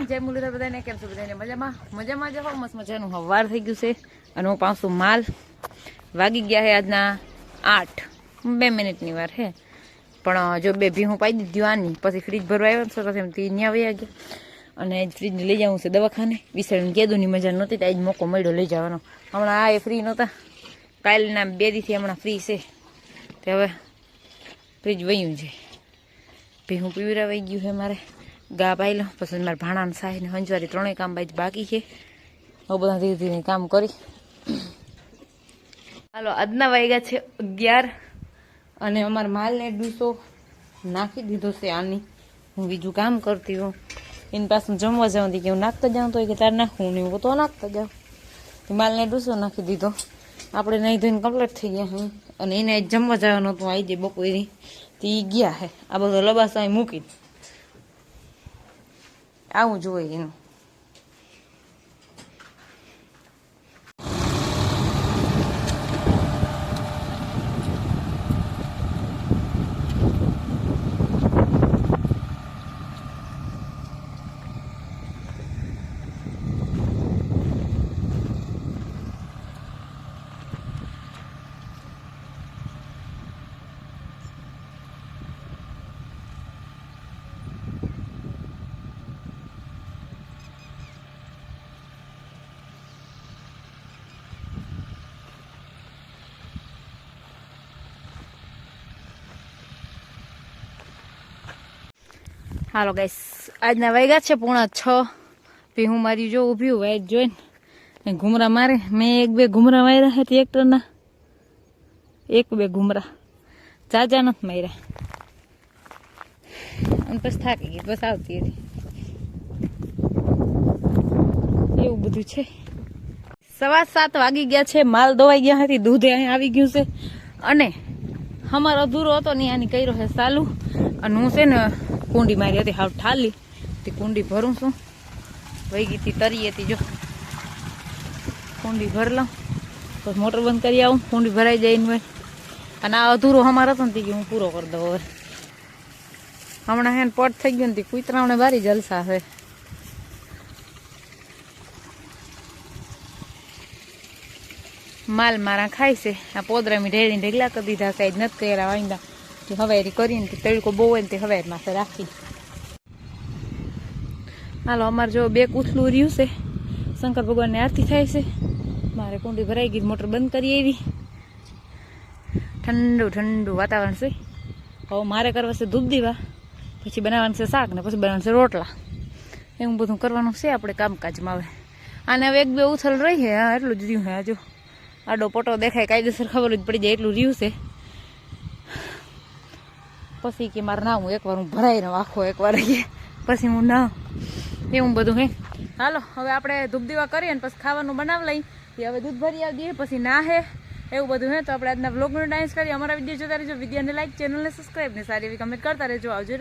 જય મુરલીધર બધાને કેમ છો? બધાને મજામાં મજામાં જ હો. મસ્ત મજાનું હવાર થઈ ગયું છે અને હું પાછું માલ વાગી ગયા છે આજના 8 2 મિનિટની વાર હે. પણ જો બે ભીહું પાઈ દીધી આની પછી ફ્રીજ ભરવા આવ્યો સરસ એમ ત્યાં વયા ગયા અને ફ્રીજને લઈ જવું છે દવાખાને. વિશાળને કીધું ની મજા નહોતી તો આજ મોકો મળ્યો લઈ જવાનો. હમણાં આ એ ફ્રી નહોતા, કાલના 2 દીથી હમણાં ફ્રી છે તે હવે ફ્રીજ વયું છે. ભીહું પીવરાવાઈ ગયું છે મારે, ગા પાઈ લો પછી મારા ભાણાને સાહીને હંજવારી ત્રણેય કામ બાજુ બાકી છે. હવે બધા ધીરે ધીરે કામ કરી. હાલો આજના વાગ્યા છે 11 અને અમારા માલને ડૂસો નાખી દીધો છે. આની હું બીજું કામ કરતી હોઉં એની પાસે જમવા જાઉં કે હું નાખતા જાઉં તો કે તારે નાખવું નહીં, હું તો નાખતા જાઉં. માલને ડૂસો નાખી દીધો. આપણે નહીં ધોઈને કમ્પ્લીટ થઈ ગયા હું અને એને જમવા જવાનું હતું આવી જાય બપોરની તે ગયા હે. આ બધો લબાસ અહીં મૂકી આવું જોઈએ એનું. હાલો ગાઈસ આજના વાગ્યા છે 5:30. ભીહું મારી જો ઊભી વાઈટ જોઈને ઘુમરા મારે. મેં 1-2 ઘુમરા માર્યા છે ટ્રેક્ટરના, 1-2 ઘુમરા, જાજા નથી માર્યા. અને પછી થાકી ગઈ, બસ આવતી હતી. એવું બધું છે. 7:15 વાગી ગયા છે. માલ દવાઈ ગયા હતી, દૂધ અહીં આવી ગયું છે અને અમારો અધૂરો હતો ને આની કર્યો છે ચાલુ. અને હું છે ને કુંડી મારી હતી હાવ ઠાલી તે કુંડી ભરું છું. વહી ગઈ હતી તરી હતી, જો કુંડી ભર લઉં પછી મોટર બંધ કરી આવું, કુંડી ભરાઈ જાય ને. અને આ અધૂરો અમારો હતો ને હું પૂરો કરી દઉં. હવે હમણાં હે પટ થઈ ગયું ને કૂતરાઓને બારી જલસા છે. માલ મારા ખાય છે. આ પોદરામી ઢેરીને ઢેગલા કરી દીધા, કઈ નથી કર્યા વાંદા. હવારી કરીને તડકો બહુ હોય ને તે હવારી માથે રાખી. હાલો અમારે જો 2 કૂથલું રહ્યું છે. શંકર ભગવાનની આરતી થાય છે. મારે કુંડી ભરાઈ ગઈ, મોટર બંધ કરી આવી. ઠંડુ ઠંડુ વાતાવરણ છે. હવે મારે કરવા છે ધૂપ દીવા, પછી બનાવવાનું છે શાક ને પછી બનાવવાનું છે રોટલા. એવું બધું કરવાનું છે આપણે કામકાજમાં. હવે આને હવે 1-2 ઉથલ રહી છે. હા એટલું જ રહ્યું છે. હજુ આડો પોટો દેખાય કાયદેસર ખબર જ પડી જાય એટલું રહ્યું છે. પછી કે મારે નાવું એકવાર હું ભરાઈ રહું આખો એકવાર પછી હું ના એવું બધું હે. હાલો હવે આપણે ધૂપ દીવા કરીએ ને પછી ખાવાનું બનાવી લઈ. હવે દૂધ ભરી આવી દઈએ પછી ના હે એવું બધું હે. તો આપણે આજના વ્લોગનું ડાન્સ કરીએ. અમારા વિડીયો જોતા રહેજો. વિડીયોને લાઈક, ચેનલને સબસ્ક્રાઈબ ને સારી એવી કમેન્ટ કરતા રહેજો. આવજો.